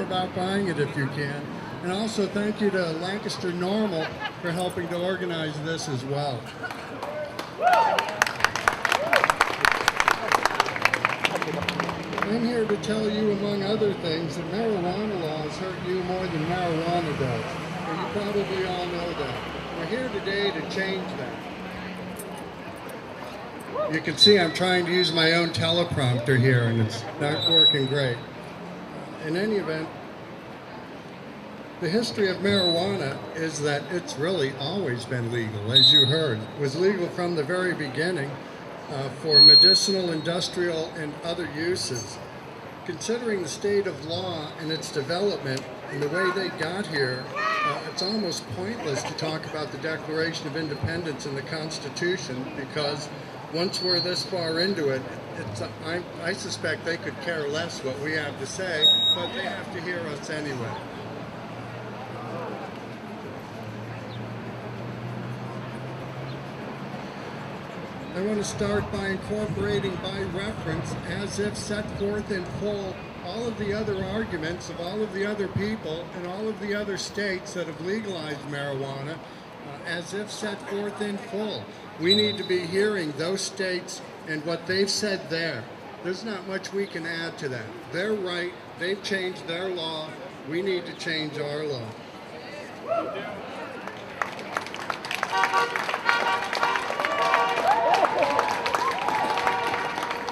about buying it if you can. And also thank you to Lancaster Normal for helping to organize this as well. I'm here to tell you, among other things, that marijuana laws hurt you more than marijuana does. And you probably all know that. We're here today to change that. You can see I'm trying to use my own teleprompter here, and it's not working great. In any event, the history of marijuana is that it's really always been legal, as you heard. It was legal from the very beginning for medicinal, industrial, and other uses. Considering the state of law and its development and the way they got here, it's almost pointless to talk about the Declaration of Independence and the Constitution, because once we're this far into it, I suspect they could care less what we have to say, but they have to hear us anyway. I want to start by incorporating by reference, as if set forth in full, all of the other arguments of all of the other people in all of the other states that have legalized marijuana, as if set forth in full. We need to be hearing those states and what they've said there. There's not much we can add to that. They're right. They've changed their law. We need to change our law.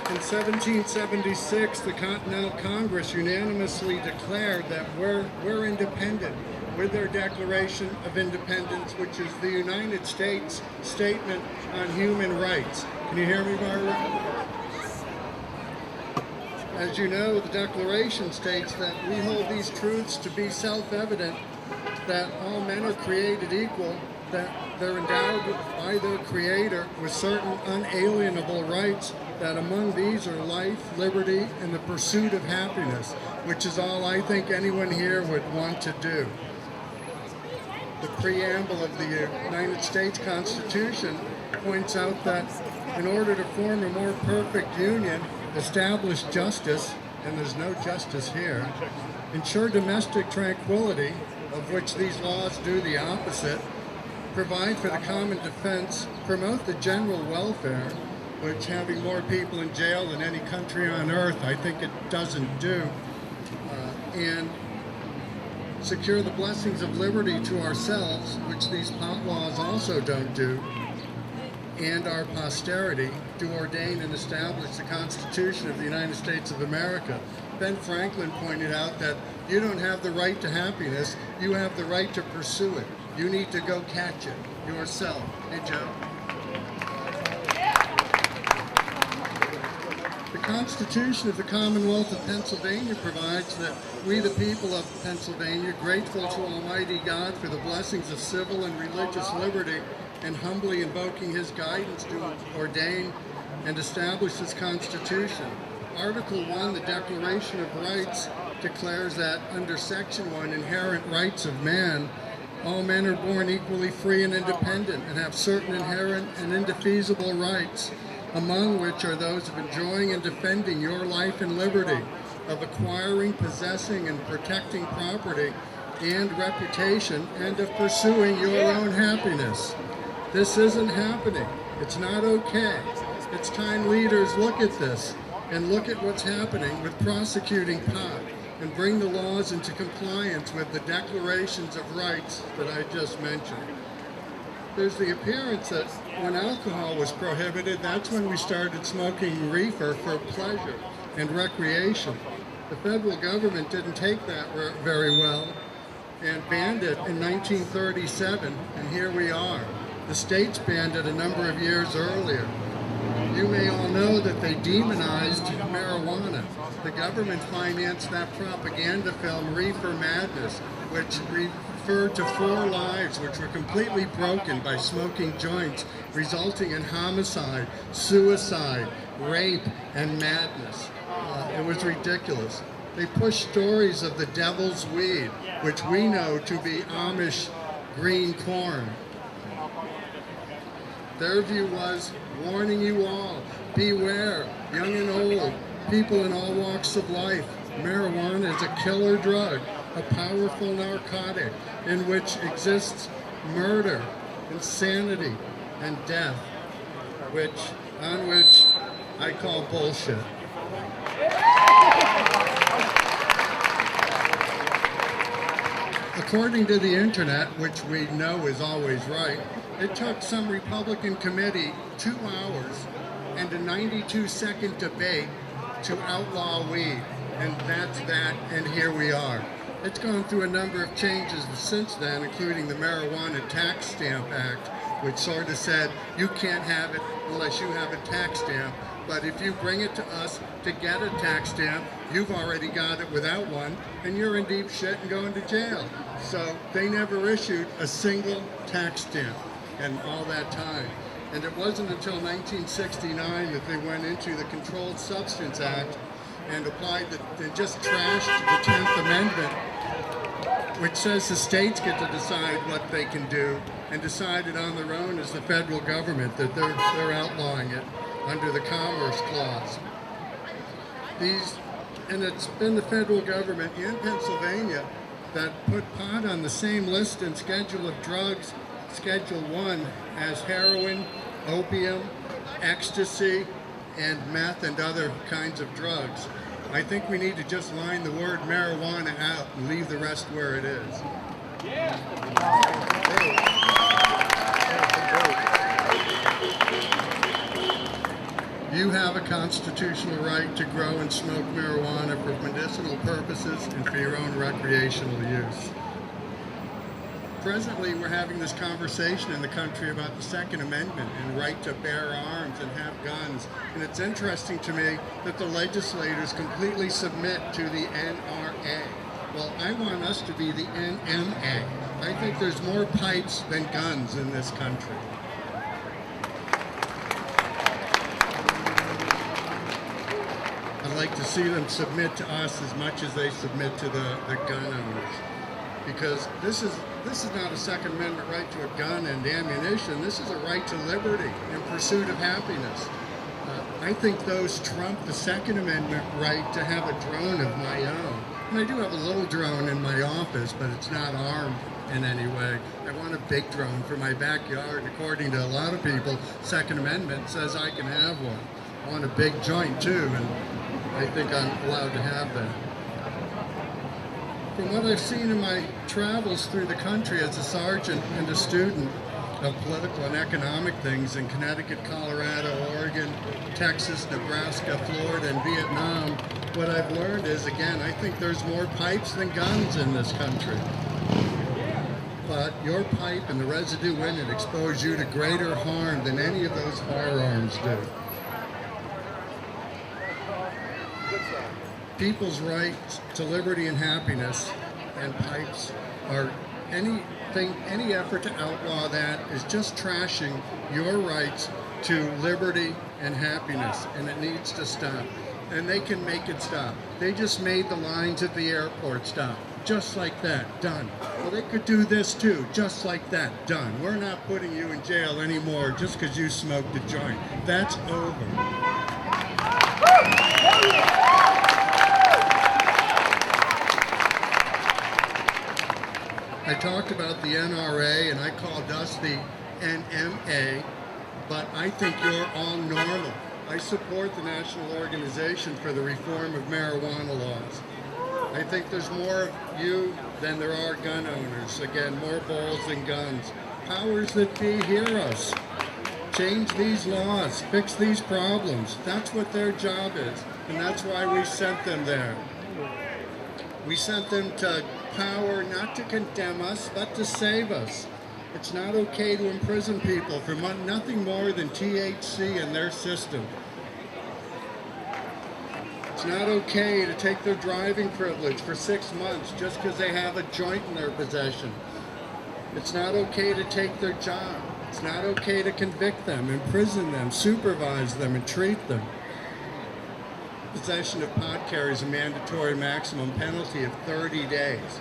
In 1776, the Continental Congress unanimously declared that we're independent with their Declaration of Independence, which is the United States Statement on Human Rights. Can you hear me, Barbara? As you know, the Declaration states that we hold these truths to be self-evident, that all men are created equal, that they're endowed by their Creator with certain unalienable rights, that among these are life, liberty, and the pursuit of happiness, which is all I think anyone here would want to do. The preamble of the United States Constitution points out that in order to form a more perfect union, establish justice, and there's no justice here, ensure domestic tranquility, of which these laws do the opposite, provide for the common defense, promote the general welfare, which having more people in jail than any country on earth, I think it doesn't do, and secure the blessings of liberty to ourselves, which these laws also don't do, and our posterity, to ordain and establish the Constitution of the United States of America. Ben Franklin pointed out that you don't have the right to happiness, you have the right to pursue it. You need to go catch it yourself. Hey, Joe. The Constitution of the Commonwealth of Pennsylvania provides that we, the people of Pennsylvania, grateful to Almighty God for the blessings of civil and religious liberty, and humbly invoking His guidance to ordain and establish this Constitution. Article 1, the Declaration of Rights, declares that under Section 1, inherent rights of man, all men are born equally free and independent and have certain inherent and indefeasible rights, among which are those of enjoying and defending your life and liberty, of acquiring, possessing, and protecting property and reputation, and of pursuing your own happiness. This isn't happening. It's not okay. It's time leaders look at this and look at what's happening with prosecuting pot and bring the laws into compliance with the declarations of rights that I just mentioned. There's the appearance that when alcohol was prohibited, that's when we started smoking reefer for pleasure and recreation. The federal government didn't take that very well and banned it in 1937, and here we are. The states banned it a number of years earlier. You may all know that they demonized marijuana. The government financed that propaganda film, Reefer Madness, which referred to 4 lives which were completely broken by smoking joints, resulting in homicide, suicide, rape, and madness. It was ridiculous. They pushed stories of the devil's weed, which we know to be Amish green corn. Their view was, warning you all, beware, young and old, people in all walks of life, Marijuana is a killer drug, a powerful narcotic in which exists murder, insanity, and death, on which I call bullshit. According to the internet, which we know is always right, it took some Republican committee 2 hours and a 92-second debate to outlaw weed. And that's that, and here we are. It's gone through a number of changes since then, including the Marijuana Tax Stamp Act, which sort of said you can't have it unless you have a tax stamp. But if you bring it to us to get a tax stamp, you've already got it without one, and you're in deep shit and going to jail. So they never issued a single tax stamp in all that time. And it wasn't until 1969 that they went into the Controlled Substance Act and applied they just trashed the 10th Amendment, which says the states get to decide what they can do, and decided on their own as the federal government that they're outlawing it under the Commerce Clause. And it's been the federal government in Pennsylvania that put pot on the same list and schedule of drugs, Schedule 1, as heroin, opium, ecstasy, and meth and other kinds of drugs. I think we need to just line the word marijuana out and leave the rest where it is. You have a constitutional right to grow and smoke marijuana for medicinal purposes and for your own recreational use. Presently, we're having this conversation in the country about the Second Amendment and right to bear arms and have guns. And it's interesting to me that the legislators completely submit to the NRA. Well, I want us to be the NMA. I think there's more pipes than guns in this country. I'd like to see them submit to us as much as they submit to the gun owners. Because this is not a Second Amendment right to a gun and ammunition. This is a right to liberty in pursuit of happiness. I think those trump the Second Amendment right to have a drone of my own. And I do have a little drone in my office, but it's not armed in any way. I want a big drone for my backyard. According to a lot of people, Second Amendment says I can have one. I want a big joint too, and I think I'm allowed to have that. From what I've seen in my travels through the country as a sergeant and a student of political and economic things in Connecticut, Colorado, Oregon, Texas, Nebraska, Florida, and Vietnam, what I've learned is, again, I think there's more pipes than guns in this country. But your pipe and the residue in it expose you to greater harm than any of those firearms do. People's rights to liberty and happiness and pipes are any effort to outlaw that is just trashing your rights to liberty and happiness, and it needs to stop. And they can make it stop. They just made the lines at the airport stop. Just like that, done. Well, they could do this too, just like that, done. We're not putting you in jail anymore just because you smoked a joint. That's over. I talked about the NRA and I called us the NMA, but I think you're all normal. I support the National Organization for the Reform of Marijuana Laws. I think there's more of you than there are gun owners. Again, more balls than guns. Powers that be, hear us. Change these laws, fix these problems. That's what their job is, and that's why we sent them there. We sent them to power not to condemn us, but to save us. It's not okay to imprison people for nothing more than THC in their system. It's not okay to take their driving privilege for 6 months just because they have a joint in their possession. It's not okay to take their job. It's not okay to convict them, imprison them, supervise them, and treat them. Possession of pot carries a mandatory maximum penalty of 30 days.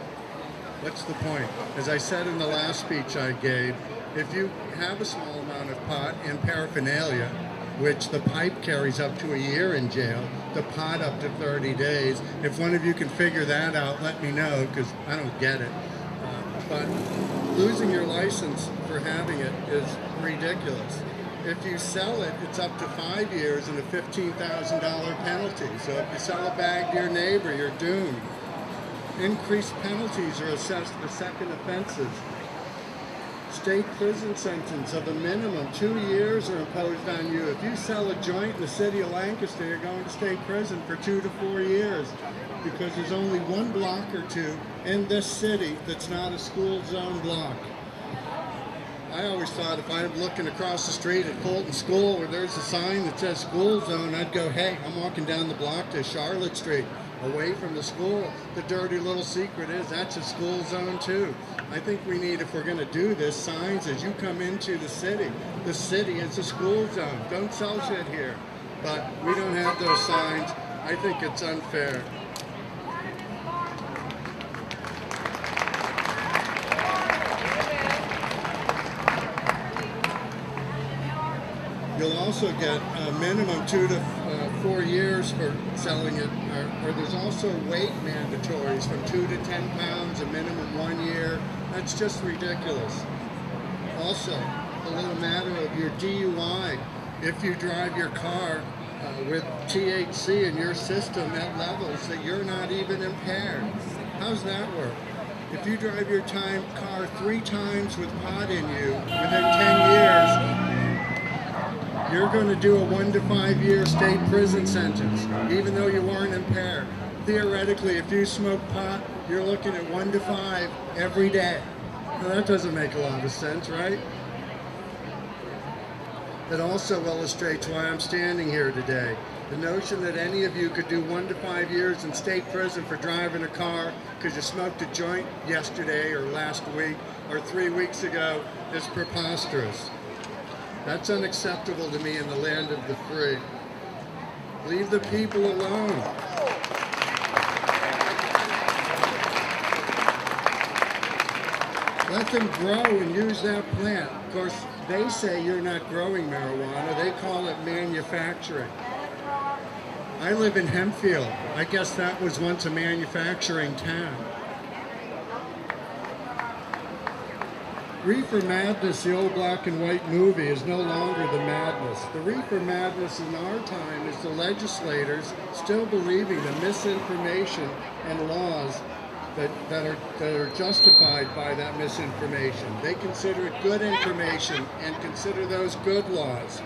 What's the point? As I said in the last speech I gave, if you have a small amount of pot and paraphernalia, which the pipe carries up to a year in jail, the pot up to 30 days. If one of you can figure that out, let me know, because I don't get it. But losing your license for having it is ridiculous. If you sell it, it's up to 5 years and a $15,000 penalty. So if you sell a bag to your neighbor, you're doomed. Increased penalties are assessed for second offenses. State prison sentence of a minimum 2 years are imposed on you. If you sell a joint in the city of Lancaster, you're going to state prison for 2 to 4 years, because there's only one block or two in this city that's not a school zone block. I always thought if I'm looking across the street at Fulton School where there's a sign that says school zone, I'd go, hey, I'm walking down the block to Charlotte Street, away from the school. The dirty little secret is that's a school zone too. I think we need, if we're going to do this, signs as you come into the city is a school zone. Don't sell shit here. But we don't have those signs. I think it's unfair. You'll also get a minimum 2 to 4 years for selling it, or there's also weight mandatories from 2 to 10 pounds, a minimum 1 year. That's just ridiculous. Also, a little matter of your DUI. If you drive your car with THC in your system at levels that you're not even impaired, how's that work? If you drive your car 3 times with pot in you within 10 years, you're going to do a 1 to 5 year state prison sentence, even though you weren't impaired. Theoretically, if you smoke pot, you're looking at 1 to 5 every day. Now, that doesn't make a lot of sense, right? It also illustrates why I'm standing here today. The notion that any of you could do 1 to 5 years in state prison for driving a car because you smoked a joint yesterday or last week or 3 weeks ago is preposterous. That's unacceptable to me in the land of the free. Leave the people alone. Let them grow and use that plant. Of course, they say you're not growing marijuana. They call it manufacturing. I live in Hempfield. I guess that was once a manufacturing town. Reefer Madness, the old black and white movie, is no longer the madness. The reefer madness in our time is the legislators still believing the misinformation and laws that are justified by that misinformation. They consider it good information and consider those good laws.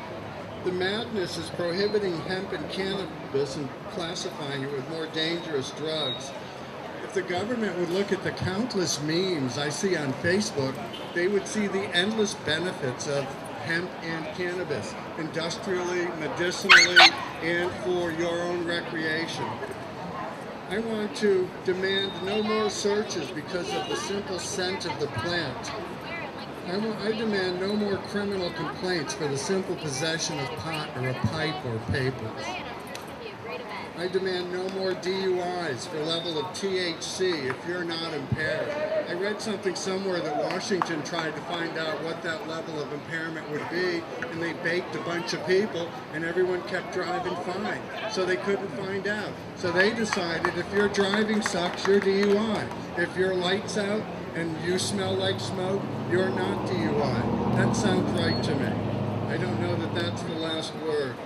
The madness is prohibiting hemp and cannabis and classifying it with more dangerous drugs. If the government would look at the countless memes I see on Facebook, they would see the endless benefits of hemp and cannabis, industrially, medicinally, and for your own recreation. I want to demand no more searches because of the simple scent of the plant. I demand no more criminal complaints for the simple possession of pot or a pipe or papers. I demand no more DUIs for level of THC if you're not impaired. I read something somewhere that Washington tried to find out what that level of impairment would be, and they baked a bunch of people, and everyone kept driving fine. So they couldn't find out. So they decided if your driving sucks, you're DUI. If your light's out and you smell like smoke, you're not DUI. That sounds right to me. I don't know that that's the last word.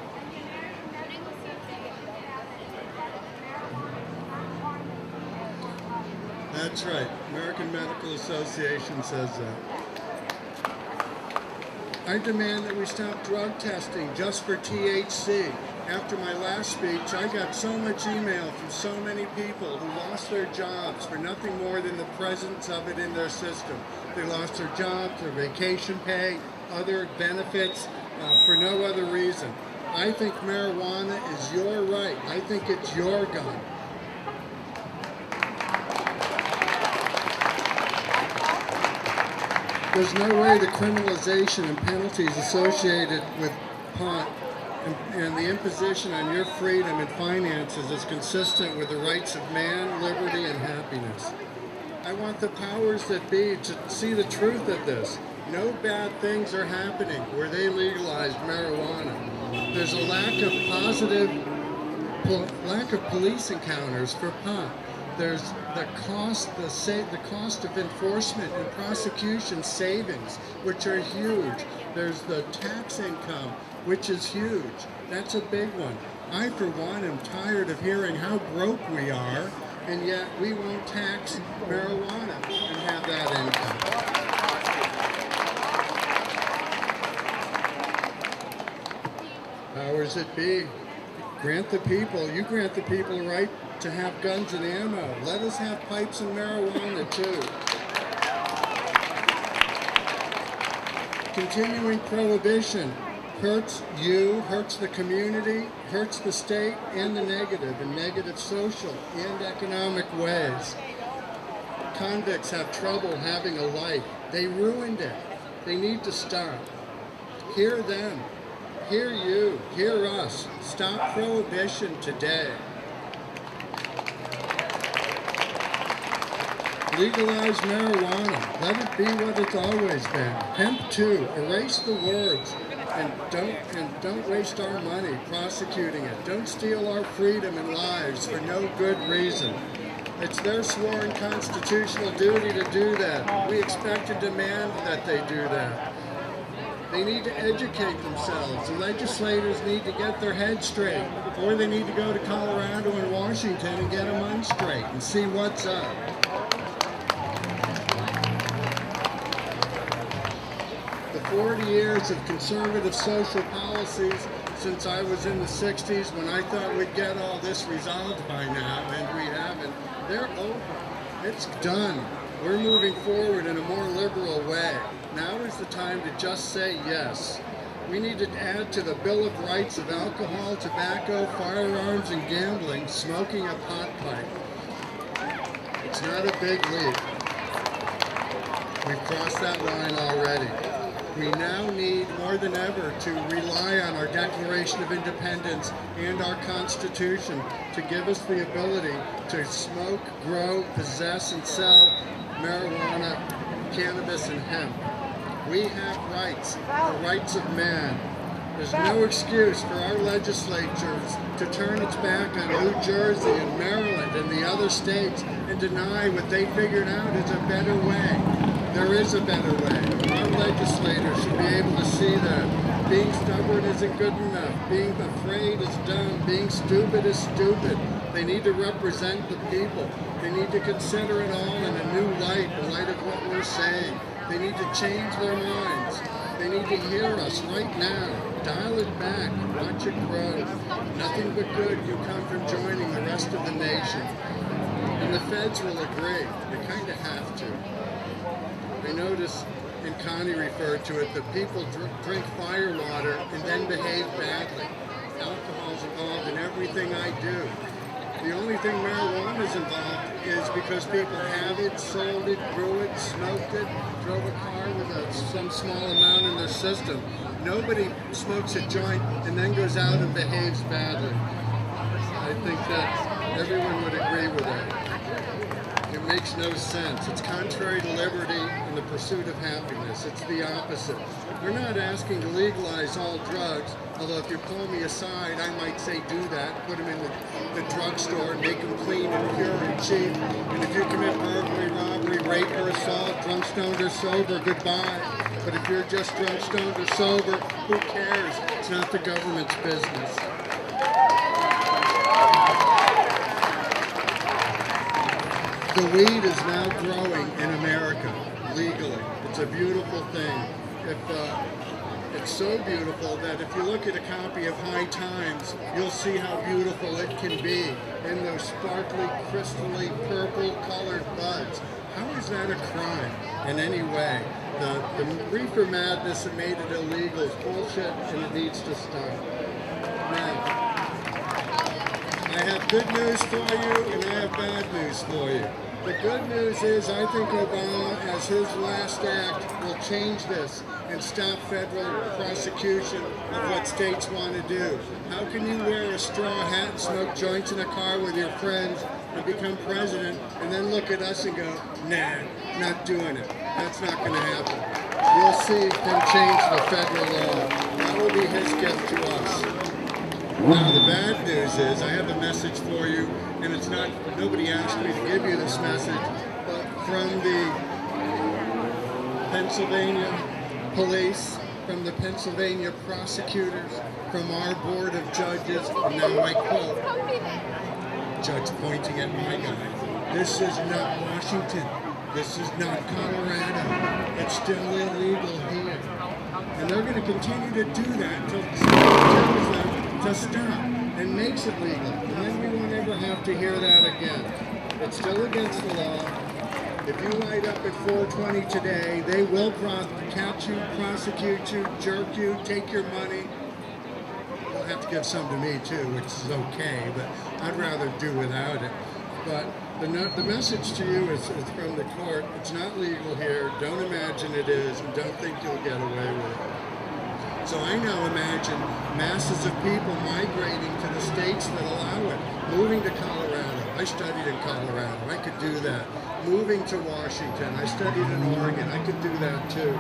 That's right. American Medical Association says that. I demand that we stop drug testing just for THC. After my last speech, I got so much email from so many people who lost their jobs for nothing more than the presence of it in their system. They lost their jobs, their vacation pay, other benefits for no other reason. I think marijuana is your right. I think it's your gun. There's no way the criminalization and penalties associated with pot and the imposition on your freedom and finances is consistent with the rights of man, liberty, and happiness. I want the powers that be to see the truth of this. No bad things are happening where they legalized marijuana. There's a lack of police encounters for pot. There's the cost of enforcement and prosecution savings, which are huge. There's the tax income, which is huge. That's a big one. I, for one, am tired of hearing how broke we are, and yet we won't tax marijuana and have that income. Powers that be, you grant the people a right to have guns and ammo. Let us have pipes and marijuana too. Continuing prohibition hurts you, hurts the community, hurts the state in negative social and economic ways. Convicts have trouble having a life. They ruined it. They need to stop. Hear them. Hear you. Hear us. Stop prohibition today. Legalize marijuana. Let it be what it's always been. Hemp 2. Erase the words. And don't waste our money prosecuting it. Don't steal our freedom and lives for no good reason. It's their sworn constitutional duty to do that. We expect and demand that they do that. They need to educate themselves. The legislators need to get their heads straight, or they need to go to Colorado and Washington and get them unstraight and see what's up. The 40 years of conservative social policies since I was in the 60s, when I thought we'd get all this resolved by now, and we haven't, they're over. It's done. We're moving forward in a more liberal way. Now is the time to just say yes. We need to add to the Bill of Rights of alcohol, tobacco, firearms, and gambling, smoking a pot pipe. It's not a big leap. We've crossed that line already. We now need more than ever to rely on our Declaration of Independence and our Constitution to give us the ability to smoke, grow, possess, and sell marijuana, cannabis, and hemp. We have rights, the rights of man. There's no excuse for our legislatures to turn its back on New Jersey and Maryland and the other states and deny what they figured out is a better way. There is a better way. Our legislators should be able to see that. Being stubborn isn't good enough. Being afraid is dumb. Being stupid is stupid. They need to represent the people. They need to consider it all in a new light, in light of what we're saying. They need to change their minds. They need to hear us right now. Dial it back. Watch it grow. Nothing but good can come from joining the rest of the nation. And the feds will agree. They kind of have to. I notice, and Connie referred to it, that people drink fire water and then behave badly. Alcohol's involved in everything I do. The only thing marijuana is involved is because people have it, sold it, grew it, smoked it, drove a car with some small amount in their system. Nobody smokes a joint and then goes out and behaves badly. I think that everyone would agree with that. It makes no sense. It's contrary to liberty and the pursuit of happiness. It's the opposite. We're not asking to legalize all drugs, although if you pull me aside, I might say do that. Put them in the drugstore, make them clean and pure and cheap. And if you commit burglary, robbery, rape, or assault, drunk, stoned, or sober, goodbye. But if you're just drunk, stoned, or sober, who cares? It's not the government's business. The weed is now growing in America, legally. It's a beautiful thing. It's so beautiful that if you look at a copy of High Times, you'll see how beautiful it can be in those sparkly, crystally, purple-colored buds. How is that a crime in any way? The reefer madness that made it illegal is bullshit, and it needs to stop. Now, I have good news for you, and I have bad news for you. The good news is I think Obama, as his last act, will change this and stop federal prosecution of what states want to do. How can you wear a straw hat and smoke joints in a car with your friends and become president and then look at us and go, nah, not doing it. That's not going to happen. you'll see him change the federal law. That will be his gift to us. Now, the bad news is I have a message for you, and it's not, nobody asked me to give you this message, but from the Pennsylvania police, from the Pennsylvania prosecutors, from our board of judges, and now I quote, judge pointing at my guy, this is not Washington, this is not Colorado, it's still illegal here. And they're going to continue to do that until someone tells them to stop and makes it legal. And then we won't ever have to hear that again. It's still against the law. If you light up at 4:20 today, they will catch you, prosecute you, jerk you, take your money. They'll have to give some to me too, which is okay, but I'd rather do without it. But the message to you is from the court. It's not legal here. Don't imagine it is, and don't think you'll get away with it. So I now imagine masses of people migrating to the states that allow it, moving to Colorado. I studied in Colorado. I could do that. Moving to Washington. I studied in Oregon. I could do that too.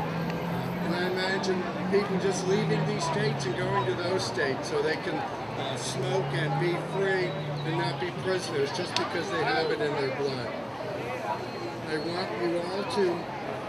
And I imagine people just leaving these states and going to those states so they can smoke and be free and not be prisoners just because they have it in their blood. I want you all to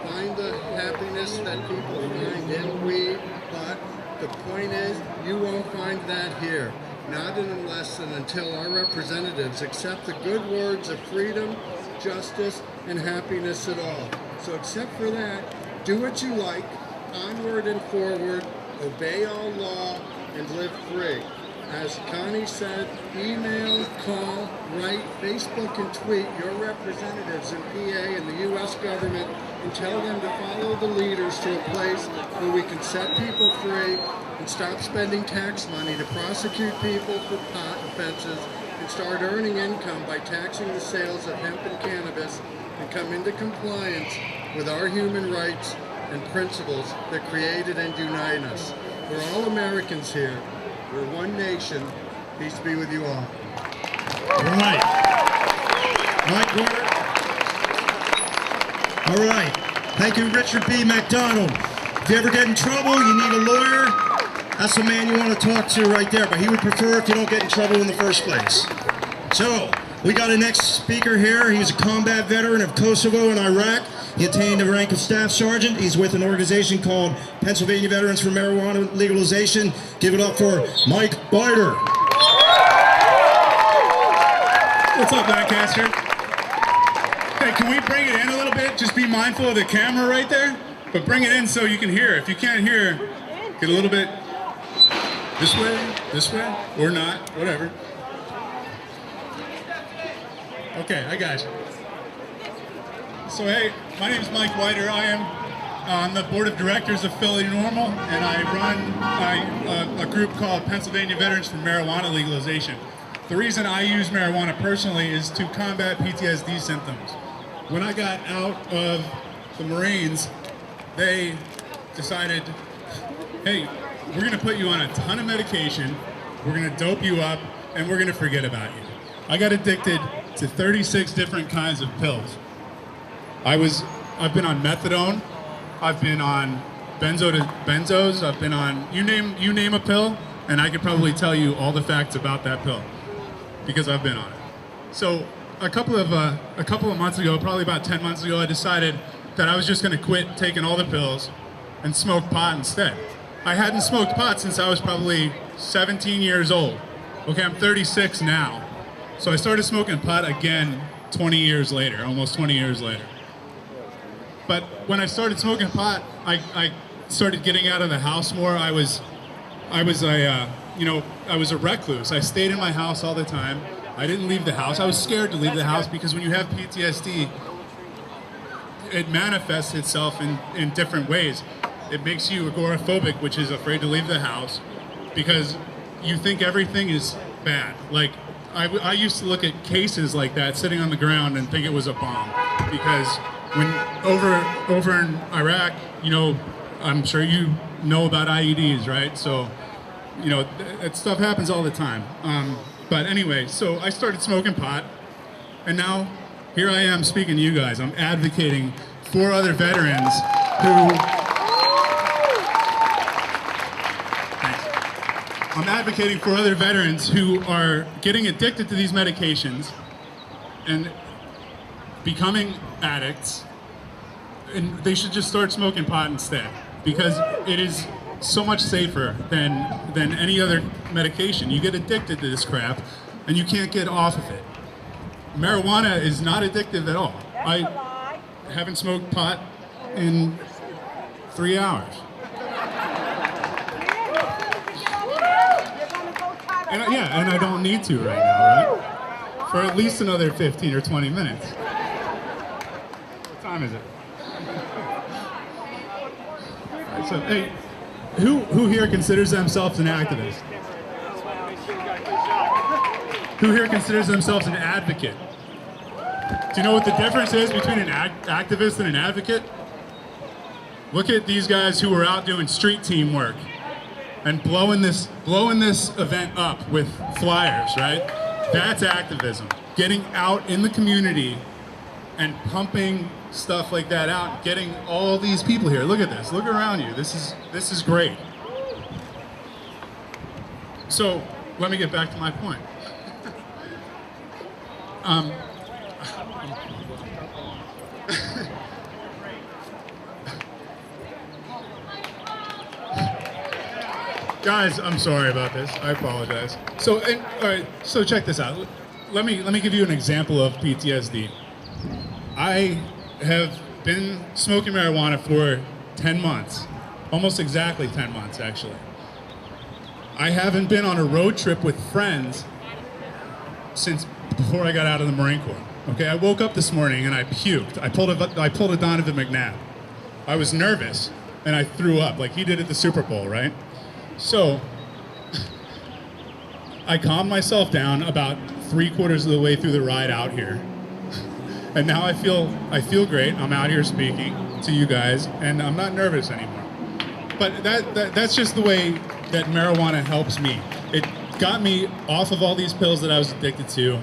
find the happiness that people find in weed, but the point is you won't find that here. Not unless and until our representatives accept the good words of freedom, justice, and happiness at all. So except for that, do what you like, onward and forward, obey all law, and live free. As Connie said, email, call, write, Facebook, and tweet your representatives in PA and the U.S. government and tell them to follow the leaders to a place where we can set people free and stop spending tax money to prosecute people for pot offenses and start earning income by taxing the sales of hemp and cannabis and come into compliance with our human rights and principles that created and unite us. We're all Americans here. We're one nation. Peace be with you all. All right. Mike Porter. All right. Thank you, Richard B. McDonald. If you ever get in trouble, you need a lawyer, that's the man you want to talk to right there. But he would prefer if you don't get in trouble in the first place. So, we got a next speaker here. He's a combat veteran of Kosovo and Iraq. He attained the rank of staff sergeant. He's with an organization called Pennsylvania Veterans for Marijuana Legalization. Give it up for Mike Bider. What's up, Lancaster? Hey, can we bring it in a little bit? Just be mindful of the camera right there, but bring it in so you can hear. If you can't hear, get a little bit this way, or not, whatever. Okay, I got you. So hey, my name is Mike Whiter. I am on the board of directors of Philly Normal, and I run a group called Pennsylvania Veterans for Marijuana Legalization. The reason I use marijuana personally is to combat PTSD symptoms. When I got out of the Marines, they decided, hey, we're gonna put you on a ton of medication, we're gonna dope you up, and we're gonna forget about you. I got addicted to 36 different kinds of pills. I've been on methadone, I've been on benzos, I've been on, you name a pill, and I could probably tell you all the facts about that pill, because I've been on it. So a couple of months ago, probably about 10 months ago, I decided that I was just gonna quit taking all the pills and smoke pot instead. I hadn't smoked pot since I was probably 17 years old. Okay, I'm 36 now. So I started smoking pot again 20 years later, almost 20 years later. But when I started smoking pot, I started getting out of the house more. I was a recluse. I stayed in my house all the time. I didn't leave the house. I was scared to leave the house because when you have PTSD, it manifests itself in different ways. It makes you agoraphobic, which is afraid to leave the house because you think everything is bad. Like, I used to look at cases like that sitting on the ground and think it was a bomb because when over in Iraq, I'm sure you know about IEDs, right? So, that stuff happens all the time. But anyway, so I started smoking pot, and now here I am speaking to you guys. I'm advocating for other veterans who I'm advocating for other veterans who are getting addicted to these medications and becoming addicts, and they should just start smoking pot instead, because it is so much safer than any other medication. You get addicted to this crap and you can't get off of it. Marijuana is not addictive at all. I haven't smoked pot in 3 hours. And I don't need to right now, right? For at least another 15 or 20 minutes. What time is it? All right, so, hey, who here considers themselves an activist? Who here considers themselves an advocate? Do you know what the difference is between an activist and an advocate? Look at these guys who are out doing street team work and blowing this event up with flyers, right? That's activism. Getting out in the community and pumping stuff like that out, getting all these people here. Look at this. Look around you. This is great. So let me get back to my point. Guys, I'm sorry about this. I apologize. So, all right. So check this out. Let me give you an example of PTSD. I have been smoking marijuana for 10 months, almost exactly 10 months, actually. I haven't been on a road trip with friends since before I got out of the Marine Corps. Okay, I woke up this morning and I puked. I pulled a Donovan McNabb. I was nervous and I threw up like he did at the Super Bowl, right? So I calmed myself down about 3/4 of the way through the ride out here. And now I feel great. I'm out here speaking to you guys and I'm not nervous anymore. But that's just the way that marijuana helps me. It got me off of all these pills that I was addicted to.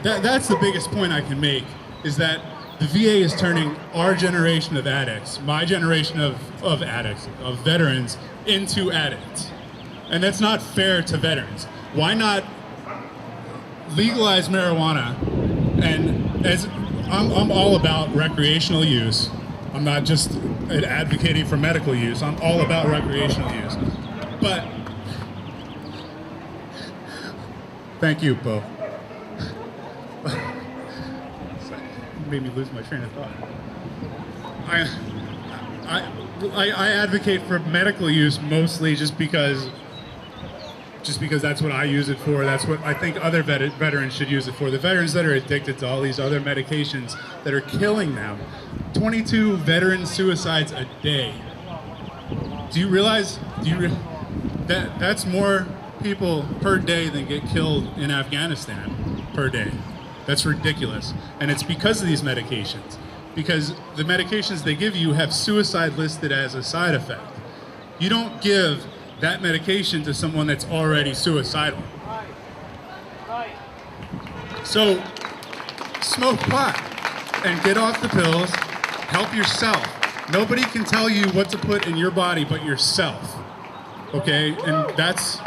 That's the biggest point I can make, is that the VA is turning our generation of addicts, my generation of addicts, of veterans, into addicts. And that's not fair to veterans. Why not legalize marijuana? And as I'm all about recreational use. I'm not just advocating for medical use. I'm all about recreational use. But thank you, Bo. Made me lose my train of thought. I advocate for medical use mostly just because that's what I use it for. That's what I think other veterans should use it for. The veterans that are addicted to all these other medications that are killing them. 22 veteran suicides a day. Do you realize that that's more people per day than get killed in Afghanistan per day? That's ridiculous. And it's because of these medications. Because the medications they give you have suicide listed as a side effect. You don't give that medication to someone that's already suicidal. So smoke pot and get off the pills. Help yourself. Nobody can tell you what to put in your body but yourself. Okay? And that's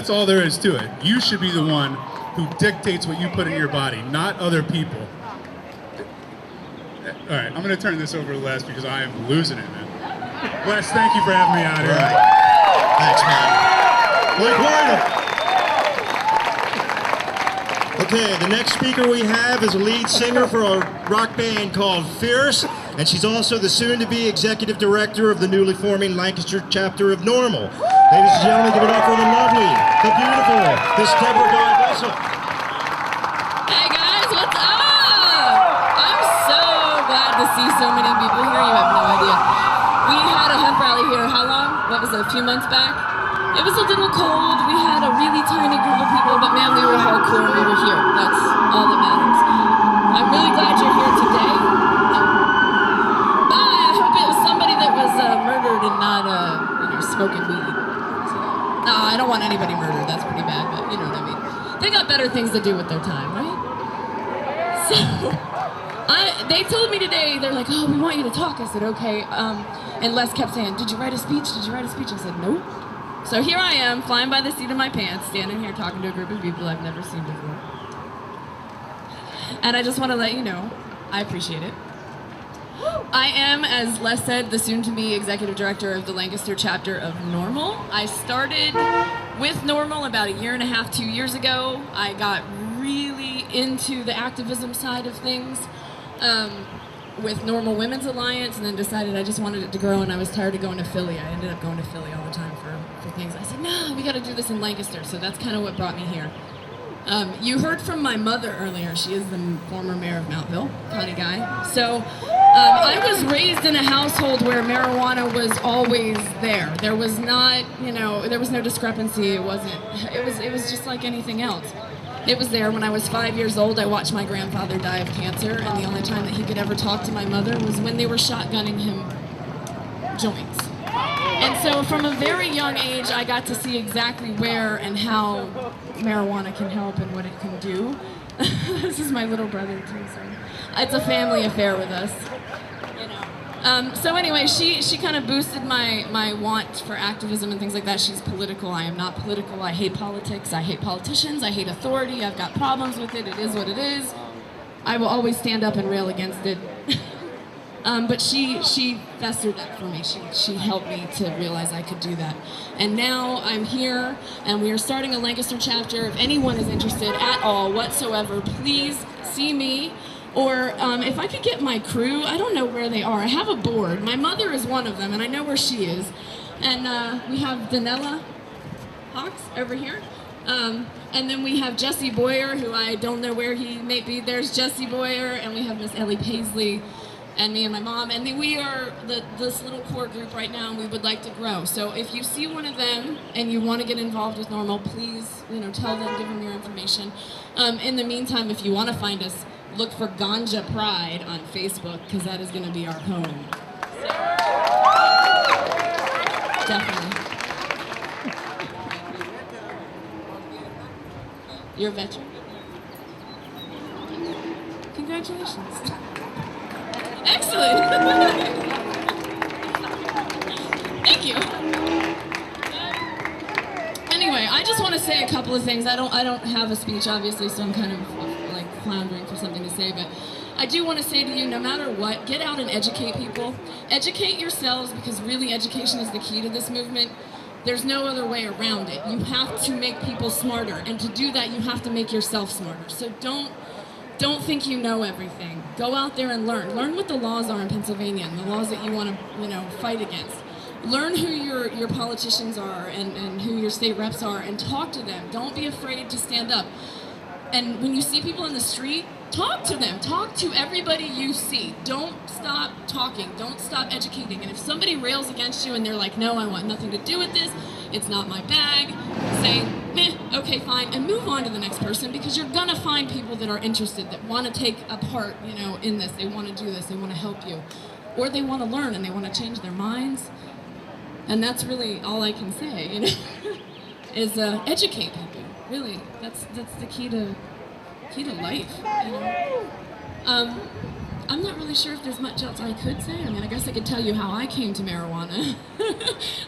all there is to it. You should be the one who dictates what you put in your body, not other people. All right, I'm going to turn this over to Les because I am losing it, man. Les, thank you for having me out here. Right. Thanks, man. Blake White. Okay, the next speaker we have is a lead singer for a rock band called Fierce, and she's also the soon-to-be executive director of the newly forming Lancaster chapter of Normal. Ladies and gentlemen, give it up for the lovely, the beautiful, Miss Deborah Guy-Russell. Hey guys, what's up? I'm so glad to see so many people here. You have no idea. We had a hemp rally here. How long? What was it? A few months back? It was a little cold. We had a really tiny group of people, but man, we were hardcore and we were here. That's all that matters. I'm really glad you're here today. I hope it was somebody that was murdered and not smoking weed. No, I don't want anybody murdered. That's pretty bad, but you know what I mean. They got better things to do with their time, right? So, they told me today, they're like, oh, we want you to talk. I said, okay. And Les kept saying, did you write a speech? Did you write a speech? I said, nope. So here I am, flying by the seat of my pants, standing here talking to a group of people I've never seen before. And I just want to let you know, I appreciate it. I am, as Les said, the soon-to-be executive director of the Lancaster chapter of Normal. I started with Normal about 1.5 years, 2 years ago. I got really into the activism side of things with Normal Women's Alliance, and then decided I just wanted it to grow, and I was tired of going to Philly. I ended up going to Philly all the time for things. I said, no, we got to do this in Lancaster, so that's kind of what brought me here. You heard from my mother earlier. She is the former mayor of Mountville, Connie Guy. So I was raised in a household where marijuana was always there. There was not, there was no discrepancy. It was just like anything else. It was there. When I was 5 years old, I watched my grandfather die of cancer, and the only time that he could ever talk to my mother was when they were shotgunning him joints. And so from a very young age, I got to see exactly where and how marijuana can help and what it can do. This is my little brother too, so it's a family affair with us. So anyway, she kind of boosted my want for activism and things like that. She's political. I am not political. I hate politics. I hate politicians. I hate authority. I've got problems with it. It is what it is. I will always stand up and rail against it. But she festered that for me. She helped me to realize I could do that. And now I'm here, and we are starting a Lancaster chapter. If anyone is interested at all whatsoever, please see me. Or if I could get my crew, I don't know where they are. I have a board. My mother is one of them, and I know where she is. And we have Danella Hawks over here. And then we have Jesse Boyer, who I don't know where he may be. There's Jesse Boyer, and we have Miss Ellie Paisley, and me and my mom. And then we are this little core group right now, and we would like to grow. So if you see one of them and you want to get involved with Normal, please, tell them, give them your information. In the meantime, if you want to find us, look for Ganja Pride on Facebook, because that is going to be our home. Definitely. You're a veteran? Congratulations. Excellent. Thank you. Anyway, I just want to say a couple of things. I don't have a speech, obviously, so I'm kind of floundering for something to say, but I do want to say to you, no matter what, get out and educate people. Educate yourselves, because really education is the key to this movement. There's no other way around it. You have to make people smarter, and to do that, you have to make yourself smarter. So don't think you know everything. Go out there and learn. Learn what the laws are in Pennsylvania and the laws that you want to, fight against. Learn who your politicians are and who your state reps are, and talk to them. Don't be afraid to stand up. And when you see people in the street, talk to them. Talk to everybody you see. Don't stop talking. Don't stop educating. And if somebody rails against you and they're like, no, I want nothing to do with this, it's not my bag, say, meh, okay, fine, and move on to the next person, because you're gonna find people that are interested, that want to take a part, in this. They want to do this. They want to help you. Or they want to learn and they want to change their minds. And that's really all I can say, is educate people. Really, that's the key to life. I'm not really sure if there's much else I could say. I mean, I guess I could tell you how I came to marijuana.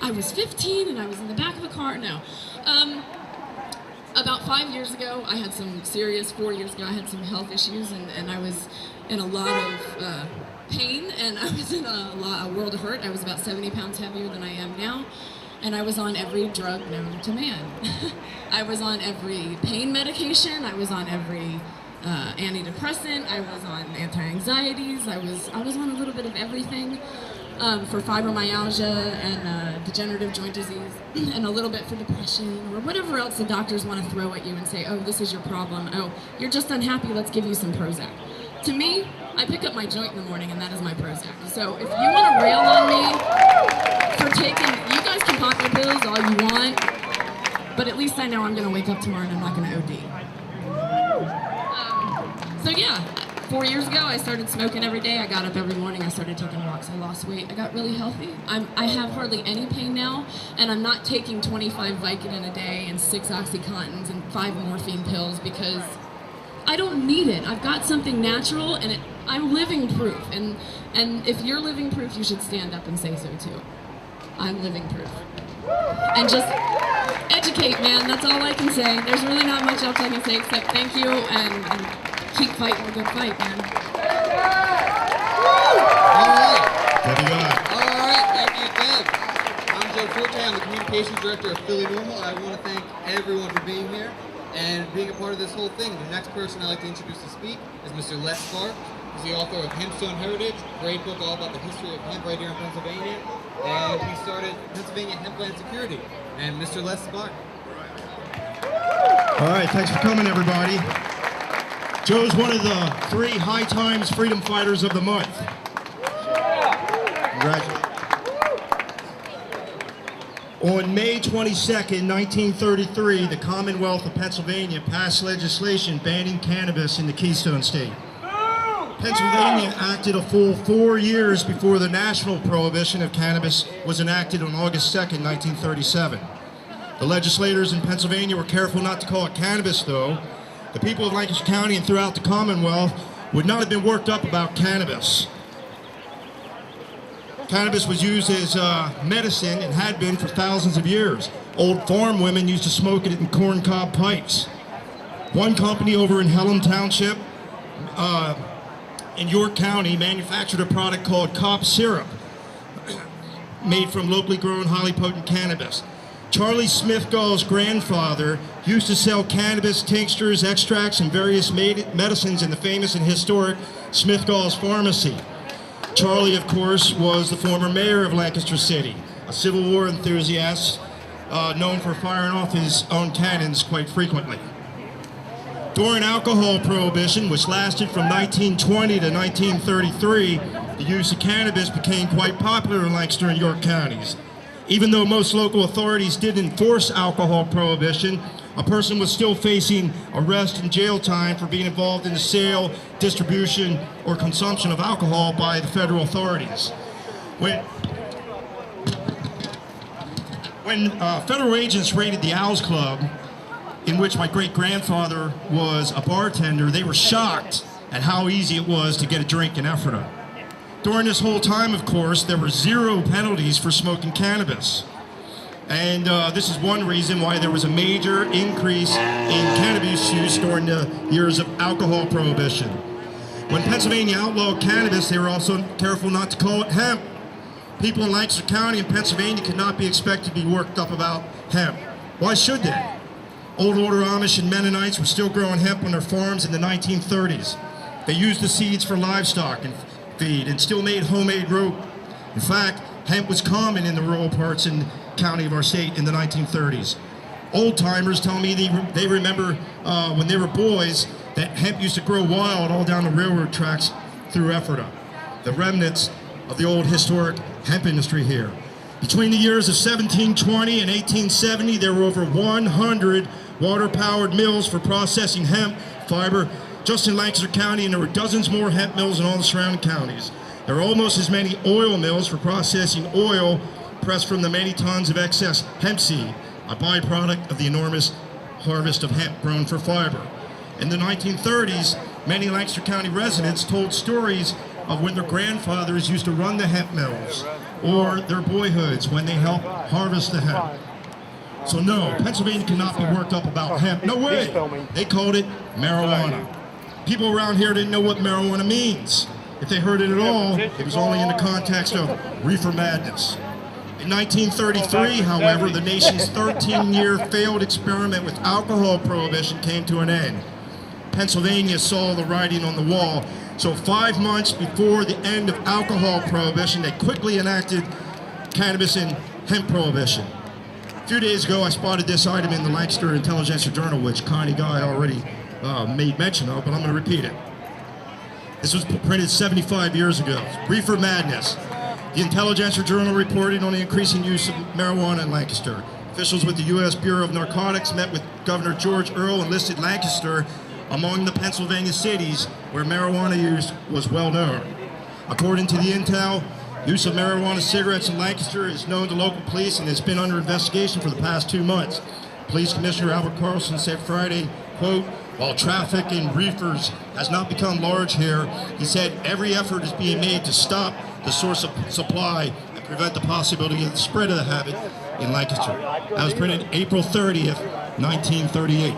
I was 15 and I was in the back of a car. No. About 5 years ago, I had some serious, 4 years ago, I had some health issues, and I was in a lot of pain, and I was in a world of hurt. I was about 70 pounds heavier than I am now. And I was on every drug known to man. I was on every pain medication. I was on every antidepressant. I was on anti-anxieties. I was on a little bit of everything for fibromyalgia and degenerative joint disease, and a little bit for depression, or whatever else the doctors want to throw at you and say, oh, this is your problem. Oh, you're just unhappy. Let's give you some Prozac. To me, I pick up my joint in the morning, and that is my Prozac. So if you want to rail on me for taking, you guys can pop your pills all you want, but at least I know I'm going to wake up tomorrow and I'm not going to OD. So yeah, 4 years ago I started smoking every day. I got up every morning. I started taking walks. I lost weight. I got really healthy. I have hardly any pain now, and I'm not taking 25 Vicodin a day and 6 Oxycontins and 5 morphine pills, because I don't need it. I've got something natural, and I'm living proof. And if you're living proof, you should stand up and say so too. I'm living proof. and just educate, man. That's all I can say. There's really not much else I can say except thank you and keep fighting the good fight, man. All right. What do you got? All right, thank you, Deb. I'm Joe Forte. I'm the Communications Director of Philly Normal. I want to thank everyone for being here and being a part of this whole thing. The next person I'd like to introduce to speak is Mr. Les Spark. He's the author of Hempstone Heritage, a great book all about the history of hemp right here in Pennsylvania. And he started Pennsylvania Hempland Security. And Mr. Les Spark. All right, thanks for coming, everybody. Joe's one of the 3 High Times Freedom Fighters of the month. Congratulations. On May 22nd, 1933, the Commonwealth of Pennsylvania passed legislation banning cannabis in the Keystone State. Pennsylvania acted a full 4 years before the national prohibition of cannabis was enacted on August 2nd, 1937. The legislators in Pennsylvania were careful not to call it cannabis, though. The people of Lancaster County and throughout the Commonwealth would not have been worked up about cannabis. Cannabis was used as medicine and had been for thousands of years. Old farm women used to smoke it in corncob pipes. One company over in Pelham Township in York County manufactured a product called cop syrup made from locally grown highly potent cannabis. Charlie Smithgall's grandfather used to sell cannabis tinctures, extracts, and various medicines in the famous and historic Smithgall's Pharmacy. Charlie, of course, was the former mayor of Lancaster City, a Civil War enthusiast known for firing off his own cannons quite frequently. During alcohol prohibition, which lasted from 1920 to 1933, the use of cannabis became quite popular in Lancaster and York counties. Even though most local authorities did enforce alcohol prohibition, a person was still facing arrest and jail time for being involved in the sale, distribution, or consumption of alcohol by the federal authorities. When federal agents raided the Owls Club, in which my great-grandfather was a bartender, they were shocked at how easy it was to get a drink in Ephrata. During this whole time, of course, there were 0 penalties for smoking cannabis. And this is one reason why there was a major increase in cannabis use during the years of alcohol prohibition. When Pennsylvania outlawed cannabis, they were also careful not to call it hemp. People in Lancaster County and Pennsylvania could not be expected to be worked up about hemp. Why should they? Old Order Amish and Mennonites were still growing hemp on their farms in the 1930s. They used the seeds for livestock and feed and still made homemade rope. In fact, hemp was common in the rural parts and county of our state in the 1930s. Old timers tell me they remember when they were boys that hemp used to grow wild all down the railroad tracks through Ephrata, the remnants of the old historic hemp industry here. Between the years of 1720 and 1870, there were over 100 water-powered mills for processing hemp fiber just in Lancaster County, and there were dozens more hemp mills in all the surrounding counties. There were almost as many oil mills for processing oil pressed from the many tons of excess hemp seed, a byproduct of the enormous harvest of hemp grown for fiber. In the 1930s, many Lancaster County residents told stories of when their grandfathers used to run the hemp mills, or their boyhoods when they helped harvest the hemp. So no, Pennsylvania cannot be worked up about hemp. No way! They called it marijuana. People around here didn't know what marijuana means. If they heard it at all, it was only in the context of reefer madness. In 1933, however, the nation's 13-year failed experiment with alcohol prohibition came to an end. Pennsylvania saw the writing on the wall, so 5 months before the end of alcohol prohibition, they quickly enacted cannabis and hemp prohibition. A few days ago, I spotted this item in the Lancaster Intelligencer Journal, which Connie Guy already made mention of, but I'm going to repeat it. This was printed 75 years ago. Reefer madness. The Intelligencer Journal reported on the increasing use of marijuana in Lancaster. Officials with the U.S. Bureau of Narcotics met with Governor George Earl and listed Lancaster among the Pennsylvania cities where marijuana use was well known. According to the intel, use of marijuana cigarettes in Lancaster is known to local police and has been under investigation for the past 2 months. Police Commissioner Albert Carlson said Friday, quote, "While traffic in reefers has not become large here," he said, "every effort is being made to stop the source of supply and prevent the possibility of the spread of the habit in Lancaster. That was printed April 30th, 1938.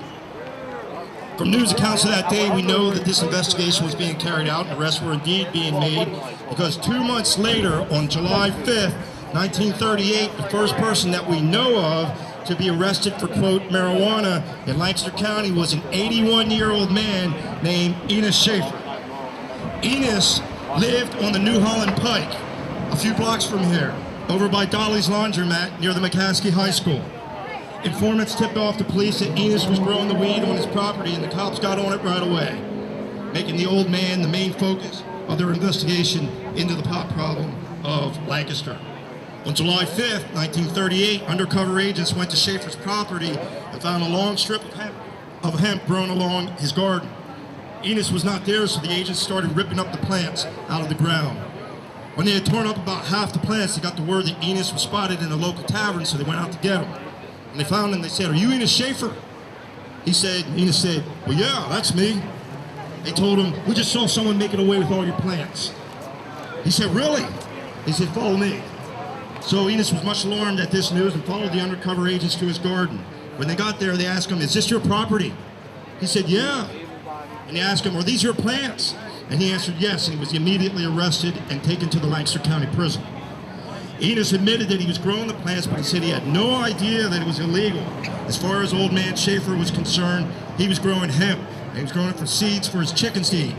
From news accounts of that day, we know that this investigation was being carried out and arrests were indeed being made, because 2 months later, on July 5th, 1938, the first person that we know of to be arrested for, quote, marijuana in Lancaster County was an 81-year-old man named Enos Schaefer. Enos lived on the New Holland Pike, a few blocks from here, over by Dolly's Laundromat near the McCaskey High School. Informants tipped off the police that Enos was growing the weed on his property, and the cops got on it right away, making the old man the main focus of their investigation into the pot problem of Lancaster. On July 5th, 1938, undercover agents went to Schaefer's property and found a long strip of hemp growing along his garden. Enos was not there, so the agents started ripping up the plants out of the ground. When they had torn up about half the plants, they got the word that Enos was spotted in a local tavern, so they went out to get him. And they found him, they said, "Are you Enos Schaefer?" Enos said, "Well, yeah, that's me." They told him, "We just saw someone making away with all your plants." He said, "Really?" They said, "Follow me." So Enos was much alarmed at this news and followed the undercover agents to his garden. When they got there, they asked him, "Is this your property?" He said, "Yeah." And they asked him, "Are these your plants?" And he answered yes, and he was immediately arrested and taken to the Lancaster County Prison. Enos admitted that he was growing the plants, but he said he had no idea that it was illegal. As far as old man Schaefer was concerned, he was growing hemp, and he was growing it for seeds for his chickens to eat.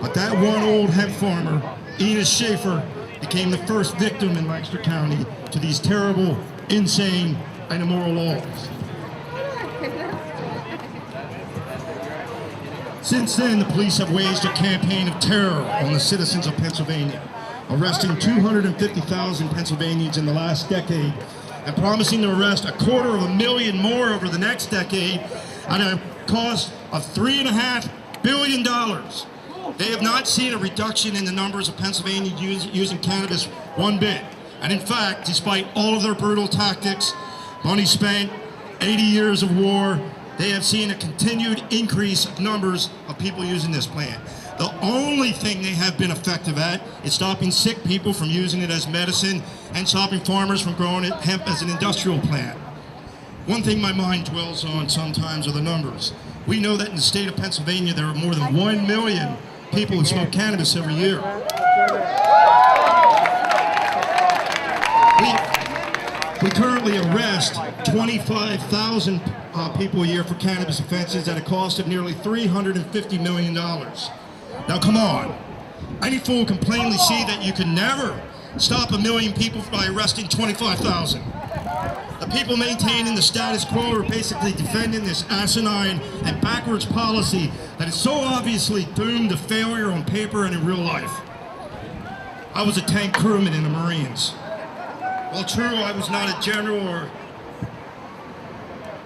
But that one old hemp farmer, Enos Schaefer, became the first victim in Lancaster County to these terrible, insane, and immoral laws. Since then, the police have waged a campaign of terror on the citizens of Pennsylvania, arresting 250,000 Pennsylvanians in the last decade and promising to arrest 250,000 more over the next decade at a cost of $3.5 billion. They have not seen a reduction in the numbers of Pennsylvanians using cannabis one bit. And in fact, despite all of their brutal tactics, money spent, 80 years of war, they have seen a continued increase of numbers of people using this plant. The only thing they have been effective at is stopping sick people from using it as medicine and stopping farmers from growing hemp as an industrial plant. One thing my mind dwells on sometimes are the numbers. We know that in the state of Pennsylvania there are more than 1 million people who smoke cannabis every year. We currently arrest 25,000 people a year for cannabis offenses at a cost of nearly $350 million. Now come on, any fool can plainly see that you can never stop 1 million people by arresting 25,000. The people maintaining the status quo are basically defending this asinine and backwards policy that is so obviously doomed to failure on paper and in real life. I was a tank crewman in the Marines. While true, I was not a general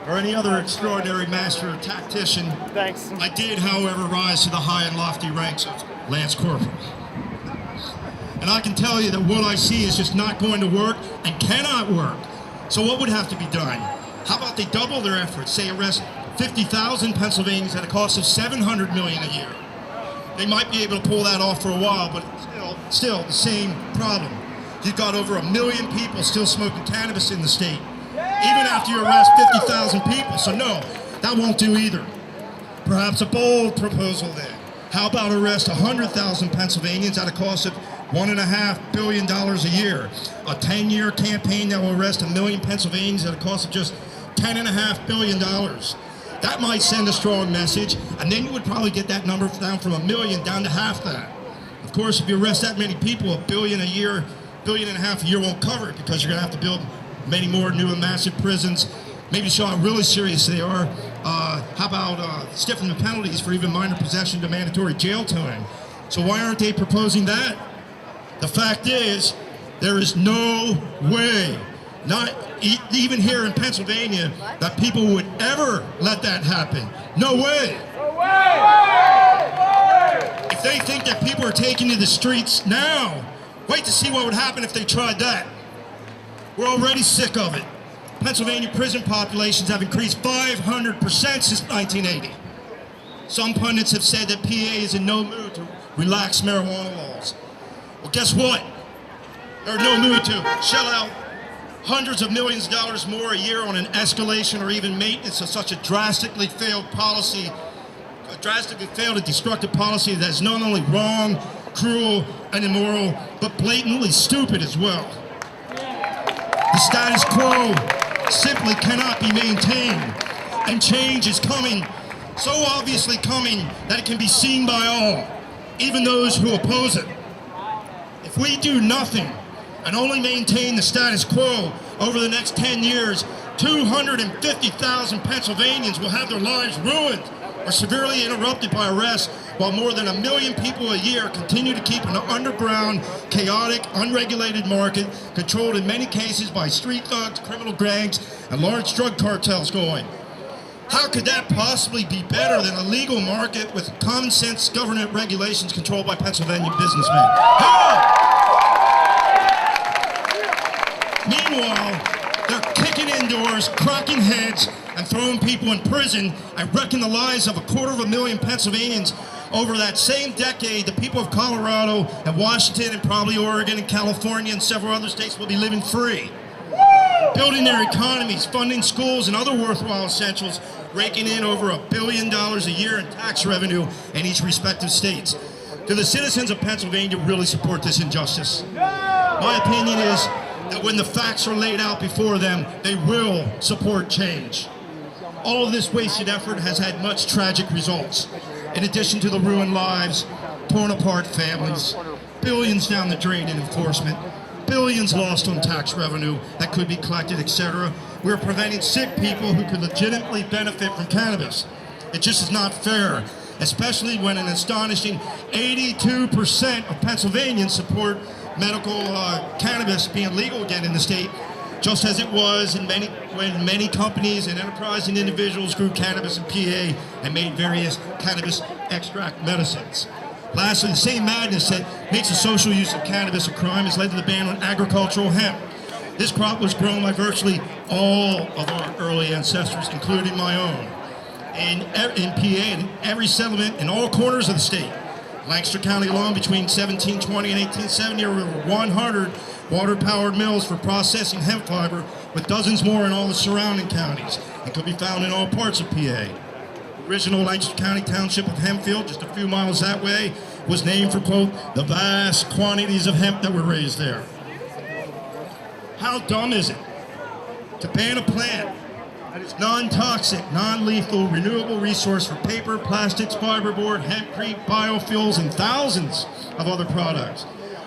or any other extraordinary master or tactician. Thanks. I did, however, rise to the high and lofty ranks of Lance Corporal. And I can tell you that what I see is just not going to work and cannot work. So what would have to be done? How about they double their efforts, say arrest 50,000 Pennsylvanians at a cost of $700 million a year. They might be able to pull that off for a while, but still the same problem. You've got over 1 million people still smoking cannabis in the state, even after you arrest 50,000 people. So no, that won't do either. Perhaps a bold proposal then. How about arrest 100,000 Pennsylvanians at a cost of $1.5 billion a year? A 10-year campaign that will arrest 1 million Pennsylvanians at a cost of just $10.5 billion. That might send a strong message, and then you would probably get that number down from 1 million down to half that. Of course, if you arrest that many people, $1 billion a year, $1.5 billion a year won't cover it, because you're going to have to build many more new and massive prisons, maybe show how really serious they are. How about stiffening the penalties for even minor possession to mandatory jail time? So why aren't they proposing that? The fact is, there is no way, not even here in Pennsylvania, that people would ever let that happen. No way. If they think that people are taking to the streets now, wait to see what would happen if they tried that. We're already sick of it. Pennsylvania prison populations have increased 500% since 1980. Some pundits have said that PA is in no mood to relax marijuana laws. Well, guess what? They're in no mood to shell out hundreds of millions of dollars more a year on an escalation or even maintenance of such a drastically failed and destructive policy that is not only wrong, cruel, and immoral, but blatantly stupid as well. The status quo simply cannot be maintained, and change is coming, so obviously coming that it can be seen by all, even those who oppose it. If we do nothing and only maintain the status quo over the next 10 years, 250,000 Pennsylvanians will have their lives ruined or severely interrupted by arrests, while more than 1 million people a year continue to keep an underground, chaotic, unregulated market controlled in many cases by street thugs, criminal gangs, and large drug cartels going. How could that possibly be better than a legal market with common sense government regulations controlled by Pennsylvania businessmen? How? Meanwhile, they're kicking in doors, cracking heads, and throwing people in prison and wrecking the lives of 250,000 Pennsylvanians. Over that same decade, the people of Colorado and Washington and probably Oregon and California and several other states will be living free, building their economies, funding schools and other worthwhile essentials, raking in over $1 billion a year in tax revenue in each respective states. Do the citizens of Pennsylvania really support this injustice? My opinion is that when the facts are laid out before them, they will support change. All of this wasted effort has had much tragic results. In addition to the ruined lives, torn apart families, billions down the drain in enforcement, billions lost on tax revenue that could be collected, etc., we're preventing sick people who could legitimately benefit from cannabis. It just is not fair, especially when an astonishing 82% of Pennsylvanians support medical cannabis being legal again in the state, just as it was when many companies and enterprising individuals grew cannabis in PA and made various cannabis extract medicines. Lastly, the same madness that makes the social use of cannabis a crime has led to the ban on agricultural hemp. This crop was grown by virtually all of our early ancestors, including my own, in PA and every settlement in all corners of the state. Lancaster County alone, between 1720 and 1870, there were over 100 water-powered mills for processing hemp fiber, with dozens more in all the surrounding counties, and could be found in all parts of PA. The original Lancaster County township of Hempfield, just a few miles that way, was named for, quote, the vast quantities of hemp that were raised there. How dumb is it to ban a plant that is non-toxic, non-lethal, renewable resource for paper, plastics, fiberboard, hempcrete, biofuels, and thousands of other products?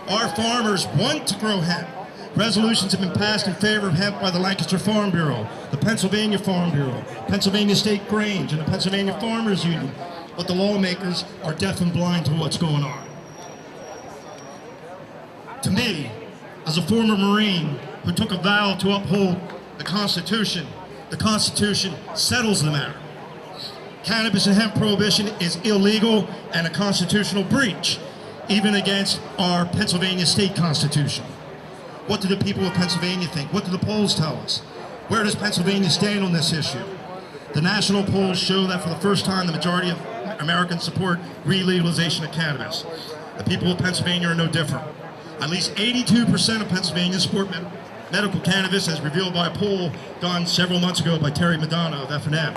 Our farmers want to grow hemp. Resolutions have been passed in favor of hemp by the Lancaster Farm Bureau, the Pennsylvania Farm Bureau, Pennsylvania State Grange, and the Pennsylvania Farmers Union. But the lawmakers are deaf and blind to what's going on. To me, as a former Marine who took a vow to uphold the Constitution settles the matter. Cannabis and hemp prohibition is illegal and a constitutional breach, even against our Pennsylvania state constitution. What do the people of Pennsylvania think? What do the polls tell us? Where does Pennsylvania stand on this issue? The national polls show that for the first time, the majority of Americans support re-legalization of cannabis. The people of Pennsylvania are no different. At least 82% of Pennsylvanians support medical cannabis, as revealed by a poll done several months ago by Terry Madonna of F&M.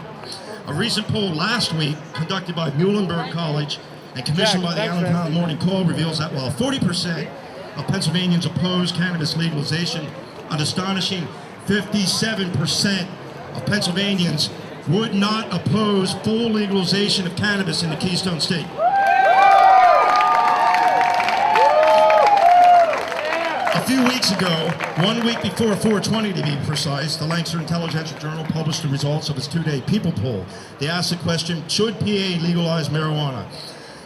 A recent poll last week, conducted by Muhlenberg College and commissioned by the Allentown Morning Call, reveals that while 40% of Pennsylvanians oppose cannabis legalization, an astonishing 57% of Pennsylvanians would not oppose full legalization of cannabis in the Keystone State. A few weeks ago, 1 week before 420 to be precise, the Lancaster Intelligential Journal published the results of its two-day People poll. They asked the question, should PA legalize marijuana?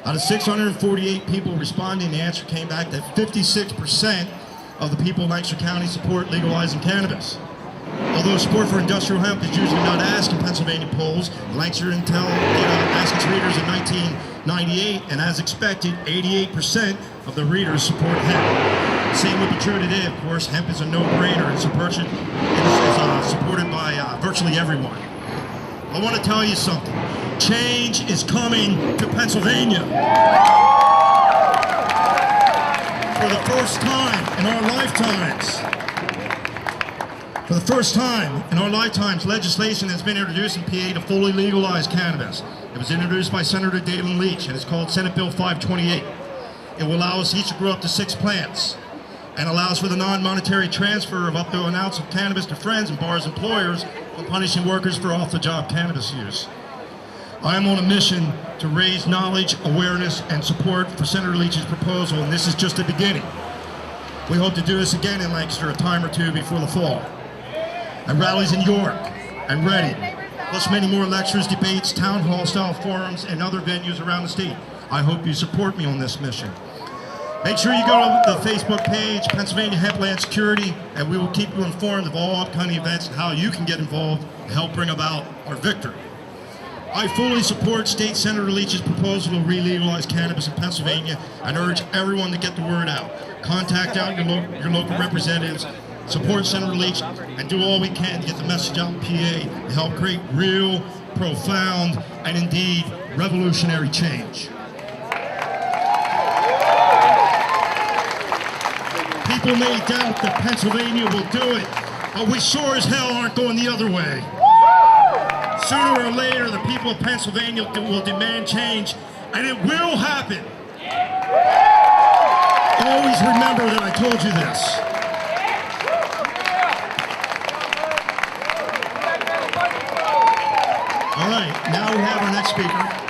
Out of 648 people responding, the answer came back that 56% of the people in Lancaster County support legalizing cannabis. Although support for industrial hemp is usually not asked in Pennsylvania polls, Lancaster Intel asked its readers in 1998, and as expected, 88% of the readers support hemp. The same would be true today, of course. Hemp is a no-brainer. It's supported by virtually everyone. I want to tell you something. Change is coming to Pennsylvania. For the first time in our lifetimes, For the first time in our lifetimes, legislation has been introduced in PA to fully legalize cannabis. It was introduced by Senator Dalen Leach, and it's called Senate Bill 528. It will allow us each to grow up to 6 plants and allows for the non-monetary transfer of up to an ounce of cannabis to friends and bars employers while punishing workers for off-the-job cannabis use. I am on a mission to raise knowledge, awareness, and support for Senator Leach's proposal, and this is just the beginning. We hope to do this again in Lancaster a time or two before the fall. And rallies in York and Reading, plus many more lectures, debates, town hall style forums, and other venues around the state. I hope you support me on this mission. Make sure you go to the Facebook page, Pennsylvania Hempland Security, and we will keep you informed of all upcoming events and how you can get involved to help bring about our victory. I fully support State Senator Leach's proposal to re-legalize cannabis in Pennsylvania and urge everyone to get the word out. Contact out your local representatives, support Senator Leach, and do all we can to get the message out in PA to help create real, profound, and indeed revolutionary change. People may doubt that Pennsylvania will do it, but we sure as hell aren't going the other way. Sooner or later, the people of Pennsylvania will demand change, and it will happen. Always remember that I told you this. All right, now we have our next speaker.